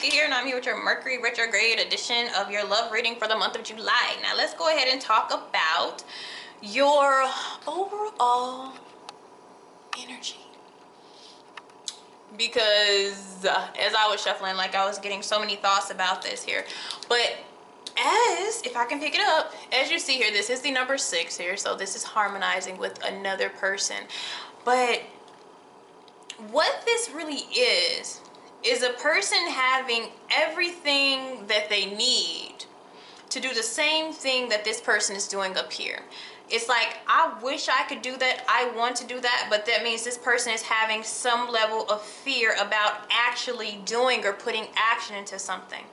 Lucy here, and I'm here with your Mercury Retrograde edition of your love reading for the month of July. Now let's go ahead and talk about your overall energy. Because as I was shuffling, like I was getting so many thoughts about this here. But if I can pick it up, as you see here, this is the number 6 here. So this is harmonizing with another person. But what this really is a person having everything that they need to do the same thing that this person is doing up here. It's like, I wish I could do that, I want to do that, but that means this person is having some level of fear about actually doing or putting action into something.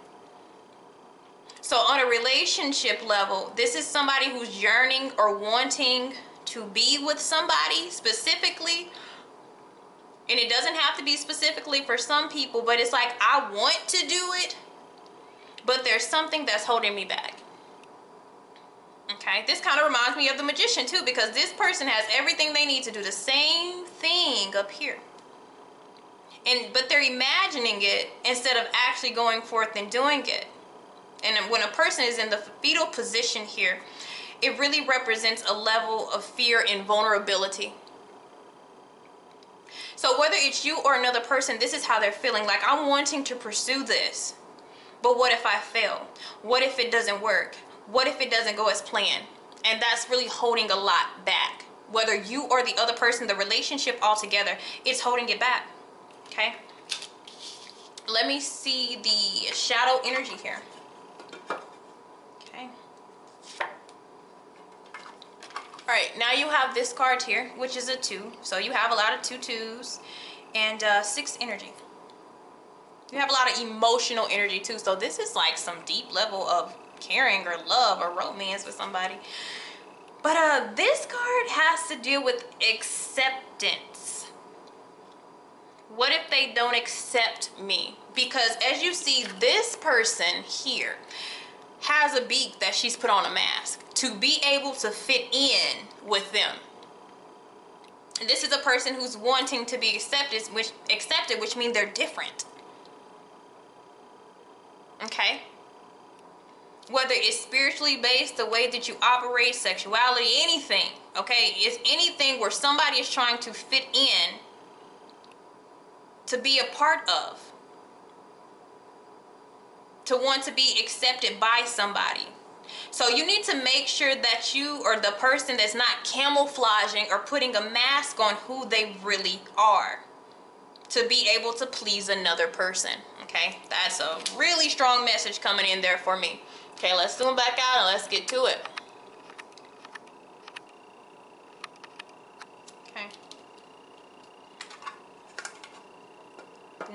So on a relationship level, this is somebody who's yearning or wanting to be with somebody specifically. And it doesn't have to be specifically for some people, but it's like, I want to do it, but there's something that's holding me back. Okay, this kind of reminds me of the Magician too, because this person has everything they need to do the same thing up here. But they're imagining it instead of actually going forth and doing it. And when a person is in the fetal position here, it really represents a level of fear and vulnerability. So whether it's you or another person, this is how they're feeling. Like, I'm wanting to pursue this, but what if I fail? What if it doesn't work? What if it doesn't go as planned? And that's really holding a lot back. Whether you or the other person, the relationship altogether, it's holding it back. Okay? Let me see the shadow energy here. Okay. All right, now you have this card here, which is a 2. So you have a lot of 2s and 6 energy. You have a lot of emotional energy too. So this is like some deep level of caring or love or romance with somebody. But this card has to deal with acceptance. What if they don't accept me? Because as you see, this person here has a beak that she's put on a mask to be able to fit in with them. And this is a person who's wanting to be accepted, which means they're different. Okay? Whether it's spiritually based, the way that you operate, sexuality, anything. Okay? It's anything where somebody is trying to fit in, to be a part of, to want to be accepted by somebody. So you need to make sure that you or the person that's not camouflaging or putting a mask on who they really are to be able to please another person. Okay, that's a really strong message coming in there for me. Okay, let's zoom back out and let's get to it. Okay.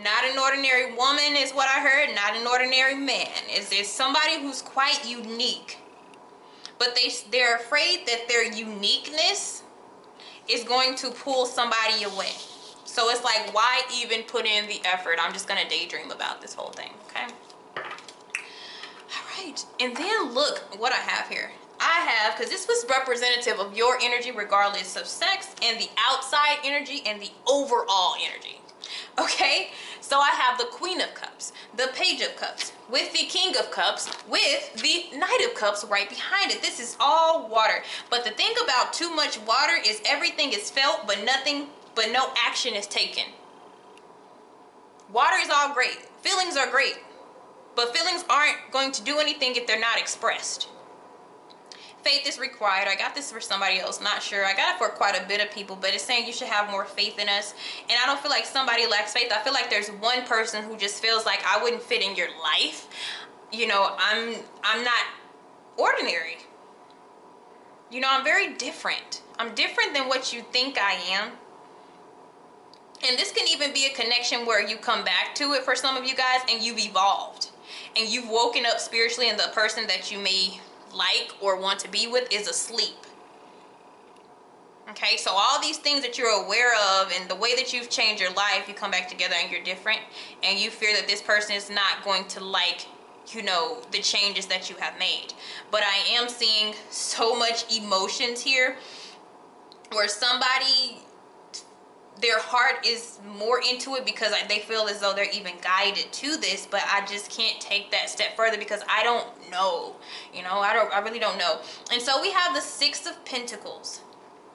Not an ordinary woman is what I heard. Not an ordinary man. It's somebody who's quite unique. But they're afraid that their uniqueness is going to pull somebody away. So it's like, why even put in the effort? I'm just going to daydream about this whole thing, okay? All right. And then look what I have here. I have, because this was representative of your energy regardless of sex, and the outside energy and the overall energy. Okay, so I have the Queen of Cups, the Page of Cups, with the King of Cups, with the Knight of Cups right behind it. This is all water. But the thing about too much water is everything is felt, but no action is taken. Water is all great. Feelings are great. But feelings aren't going to do anything if they're not expressed. Faith is required. I got this for somebody else, not sure. I got it for quite a bit of people, but it's saying you should have more faith in us. And I don't feel like somebody lacks faith. I feel like there's one person who just feels like I wouldn't fit in your life. You know, I'm not ordinary. You know, I'm very different. I'm different than what you think I am. And this can even be a connection where you come back to it for some of you guys and you've evolved. And you've woken up spiritually, and the person that you may like or want to be with is asleep. Okay, so all these things that you're aware of and the way that you've changed your life, you come back together and you're different, and you fear that this person is not going to like, you know, the changes that you have made. But I am seeing so much emotions here where somebody, their heart is more into it because they feel as though they're even guided to this, but I just can't take that step further because I don't know, you know, I really don't know. And so we have the Six of Pentacles.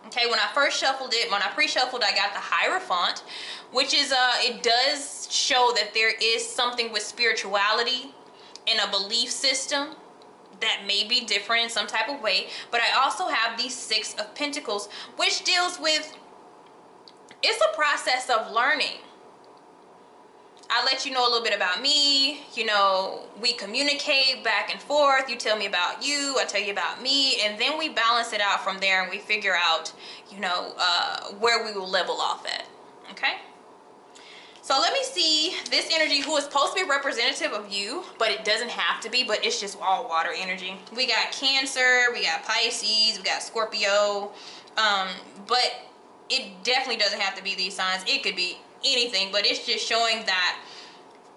Okay, when I first shuffled it, when I pre-shuffled, I got the Hierophant, which is, it does show that there is something with spirituality and a belief system that may be different in some type of way. But I also have the Six of Pentacles, which deals with, it's a process of learning. I let you know a little bit about me, you know, we communicate back and forth, you tell me about you, I tell you about me, and then we balance it out from there and we figure out, you know, where we will level off at, okay? So let me see this energy, who is supposed to be representative of you, but it doesn't have to be, but it's just all water energy. We got Cancer, we got Pisces, we got Scorpio, but it definitely doesn't have to be these signs. It could be anything, but it's just showing that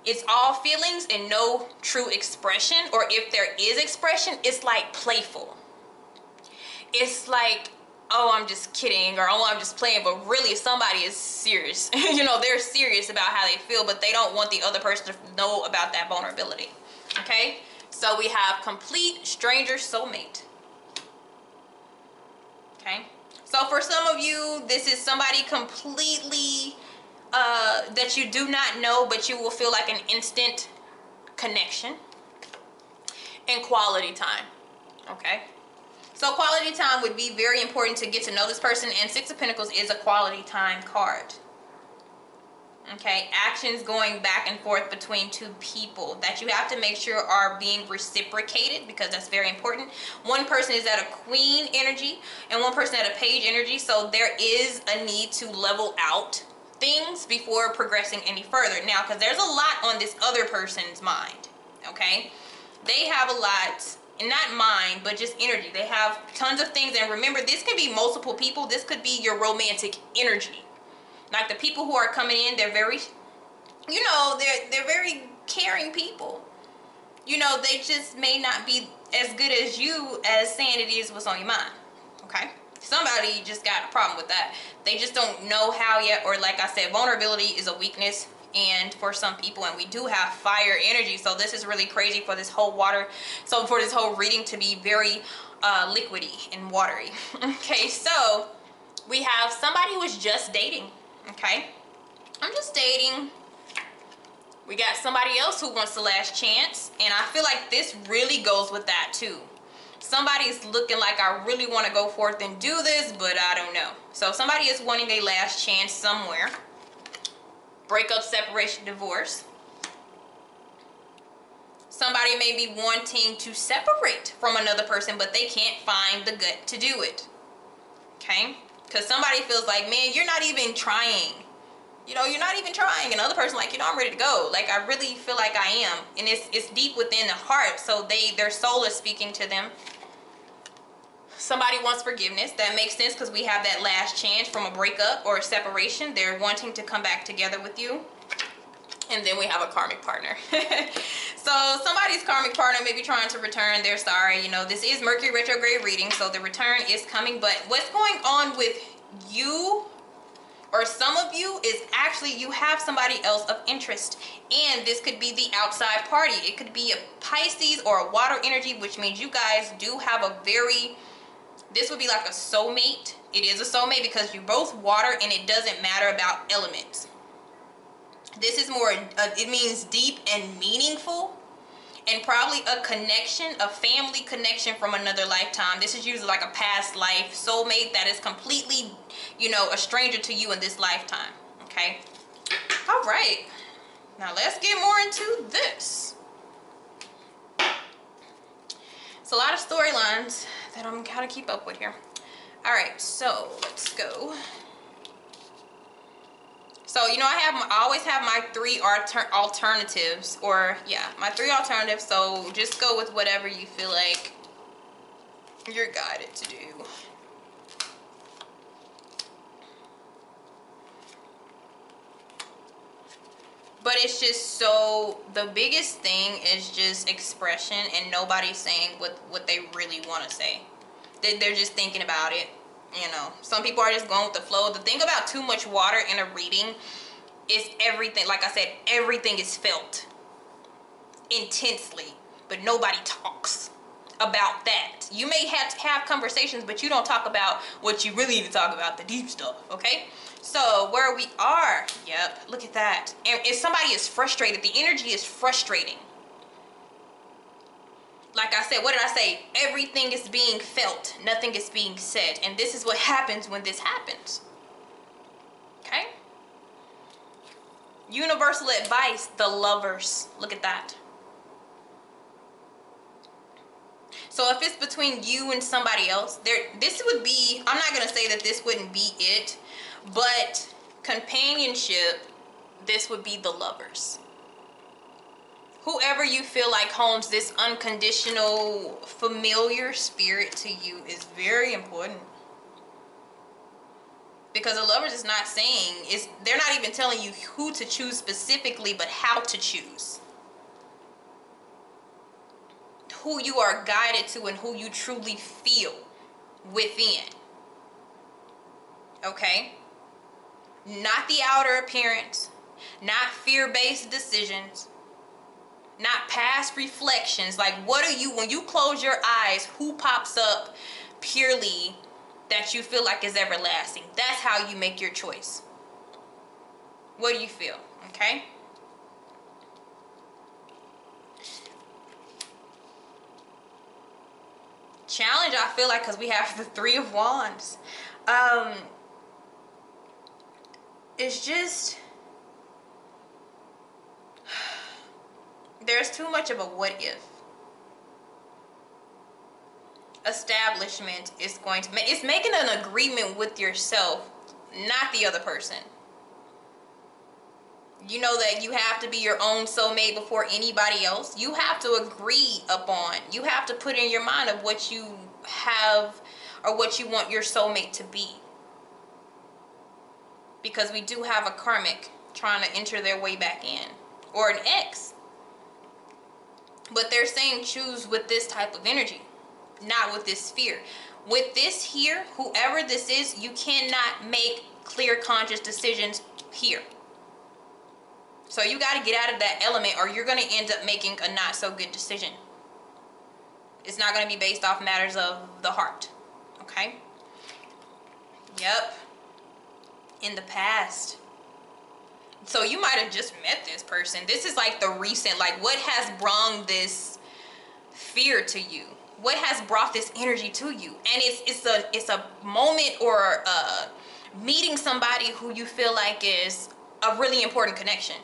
it's all feelings and no true expression, or if there is expression, it's like playful. It's like, oh, I'm just kidding, or oh, I'm just playing, but really somebody is serious. You know, they're serious about how they feel, but they don't want the other person to know about that vulnerability. Okay, so we have complete stranger soulmate. Okay, so for some of you, this is somebody completely that you do not know, but you will feel like an instant connection. And quality time. Okay, so quality time would be very important to get to know this person, and Six of Pentacles is a quality time card. Okay, actions going back and forth between two people that you have to make sure are being reciprocated, because that's very important. One person is at a Queen energy and one person at a Page energy, so there is a need to level out things before progressing any further. Now, because there's a lot on this other person's mind, okay? They have a lot, and not mind, but just energy. They have tons of things, and remember, this can be multiple people. This could be your romantic energy. Like the people who are coming in, they're very, you know, they're very caring people. You know, they just may not be as good as you as saying it is what's on your mind, okay? Somebody just got a problem with that. They just don't know how yet, or like I said, vulnerability is a weakness, and for some people, and we do have fire energy, so this is really crazy for this whole water, so for this whole reading to be very liquidy and watery. Okay, so we have somebody who is just dating. Okay, I'm just dating. We got somebody else who wants the last chance, and I feel like this really goes with that too. Somebody's looking like, I really want to go forth and do this, but I don't know. So somebody is wanting a last chance somewhere. Breakup, separation, divorce. Somebody may be wanting to separate from another person, but they can't find the gut to do it. Okay, because somebody feels like, man, you're not even trying. You know, you're not even trying. Another person like, you know, I'm ready to go. Like, I really feel like I am. And it's deep within the heart. So their soul is speaking to them. Somebody wants forgiveness. That makes sense because we have that last chance from a breakup or a separation. They're wanting to come back together with you. And then we have a karmic partner. So somebody's karmic partner may be trying to return. They're sorry. You know, this is Mercury retrograde reading, so the return is coming. But what's going on with you, or some of you, is actually you have somebody else of interest. And this could be the outside party. It could be a Pisces or a water energy, which means you guys do have a very, this would be like a soulmate. It is a soulmate because you're both water, and it doesn't matter about elements. This is more, it means deep and meaningful, and probably a connection, a family connection from another lifetime. This is usually like a past life soulmate that is completely, you know, a stranger to you in this lifetime, okay? All right, now let's get more into this. It's a lot of storylines that I'm gotta keep up with here. All right, so let's go. So, you know, I always have my three alternatives, or yeah, my three alternatives. So just go with whatever you feel like you're guided to do. But it's just so, the biggest thing is just expression, and nobody's saying what they really want to say. They're just thinking about it. You know, some people are just going with the flow. The thing about too much water in a reading is everything, like I said, everything is felt intensely, but nobody talks about that. You may have to have conversations, but you don't talk about what you really need to talk about, the deep stuff, okay? So where we are, yep, look at that. And if somebody is frustrated, the energy is frustrating. Like I said, what did I say? Everything is being felt, nothing is being said. And this is what happens when this happens. Okay? Universal advice, the Lovers. Look at that. So if it's between you and somebody else, this would be, I'm not going to say that this wouldn't be it, but companionship, this would be the Lovers. Whoever you feel like holds this unconditional, familiar spirit to you is very important. Because the Lovers is not saying, they're not even telling you who to choose specifically, but how to choose. Who you are guided to and who you truly feel within. Okay? Not the outer appearance, not fear-based decisions, not past reflections. Like, what are you, when you close your eyes, who pops up purely that you feel like is everlasting? That's how you make your choice. What do you feel? Okay? Challenge, I feel like, because we have the Three of Wands. It's just, there's too much of a what if. Establishment is going to, it's making an agreement with yourself, not the other person. You know that you have to be your own soulmate before anybody else. You have to agree upon, you have to put in your mind of what you have or what you want your soulmate to be. Because we do have a karmic trying to enter their way back in, or an ex. But they're saying choose with this type of energy, not with this fear. With this here, whoever this is, you cannot make clear, conscious decisions here. So you got to get out of that element, or you're going to end up making a not so good decision. It's not going to be based off matters of the heart. Okay? Yep. In the past. So you might have just met this person. This is like the recent, like, what has brought this fear to you? What has brought this energy to you? And it's a moment or meeting somebody who you feel like is a really important connection.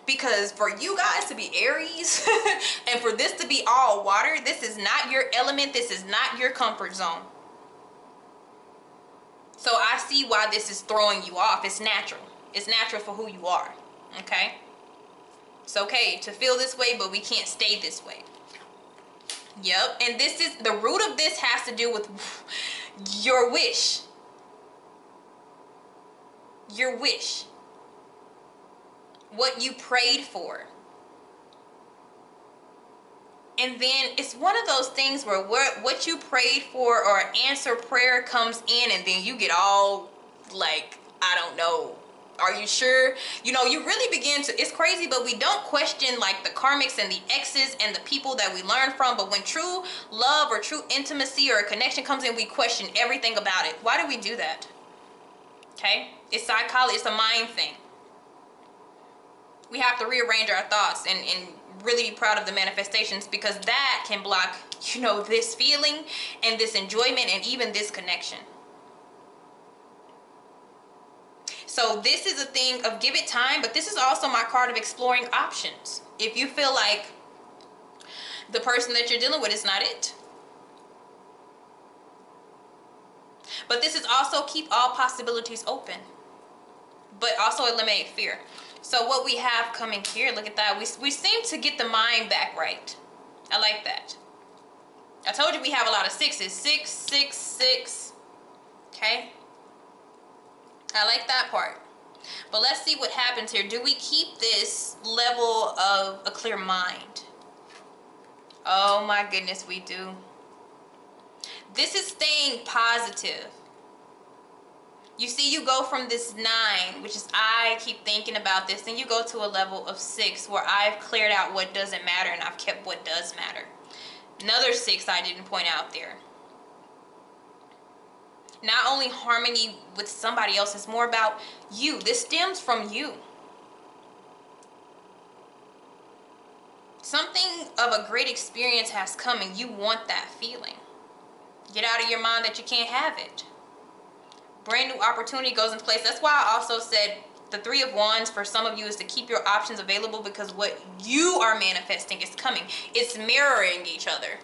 Because for you guys to be Aries and for this to be all water, this is not your element. This is not your comfort zone. So I see why this is throwing you off. It's natural. It's natural for who you are. Okay? It's okay to feel this way, but we can't stay this way. Yep. And this is, the root of this has to do with your wish. Your wish. What you prayed for. And then it's one of those things where what you prayed for or an answer prayer comes in, and then you get all like, I don't know, are you sure? You know, you really begin to, it's crazy, but we don't question like the karmics and the exes and the people that we learn from. But when true love or true intimacy or a connection comes in, we question everything about it. Why do we do that? Okay? It's psychology. It's a mind thing. We have to rearrange our thoughts and really be proud of the manifestations, because that can block, you know, this feeling and this enjoyment and even this connection. So this is a thing of give it time, but this is also my card of exploring options. If you feel like the person that you're dealing with is not it. But this is also keep all possibilities open, but also eliminate fear. So what we have coming here, look at that. We seem to get the mind back right. I like that. I told you we have a lot of sixes. 6, 6, 6. Okay. I like that part. But let's see what happens here. Do we keep this level of a clear mind? Oh my goodness, we do. This is staying positive. You see, you go from this 9, which is I keep thinking about this, and you go to a level of 6 where I've cleared out what doesn't matter and I've kept what does matter. Another 6 I didn't point out there. Not only harmony with somebody else, it's more about you. This stems from you. Something of a great experience has come and you want that feeling. Get out of your mind that you can't have it. Brand new opportunity goes in place. That's why I also said the 3 of Wands for some of you is to keep your options available, because what you are manifesting is coming. It's mirroring each other.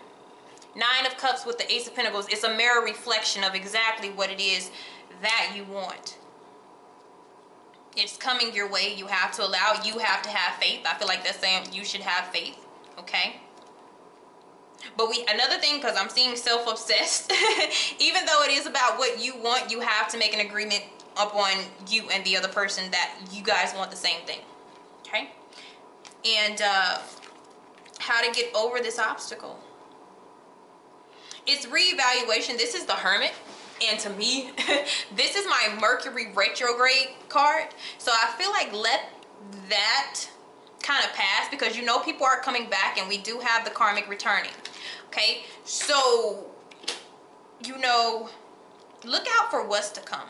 9 of Cups with the Ace of Pentacles. It's a mirror reflection of exactly what it is that you want. It's coming your way. You have to allow. You have to have faith. I feel like that's saying you should have faith. Okay? But another thing, because I'm seeing self-obsessed, even though it is about what you want, you have to make an agreement upon you and the other person that you guys want the same thing. Okay? And how to get over this obstacle. It's reevaluation. This is the Hermit. And to me, this is my Mercury retrograde card. So I feel like let that kind of pass, because you know people are coming back and we do have the karmic returning. Okay, so you know, look out for what's to come.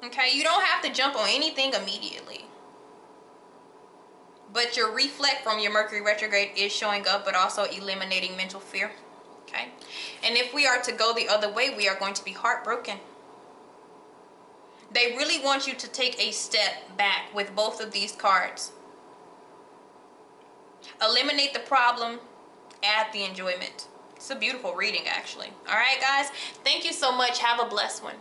Okay, you don't have to jump on anything immediately, but your reflect from your Mercury retrograde is showing up, but also eliminating mental fear. Okay, and if we are to go the other way, we are going to be heartbroken. They really want you to take a step back with both of these cards. Eliminate the problem, add the enjoyment. It's a beautiful reading, actually. All right, guys. Thank you so much. Have a blessed one.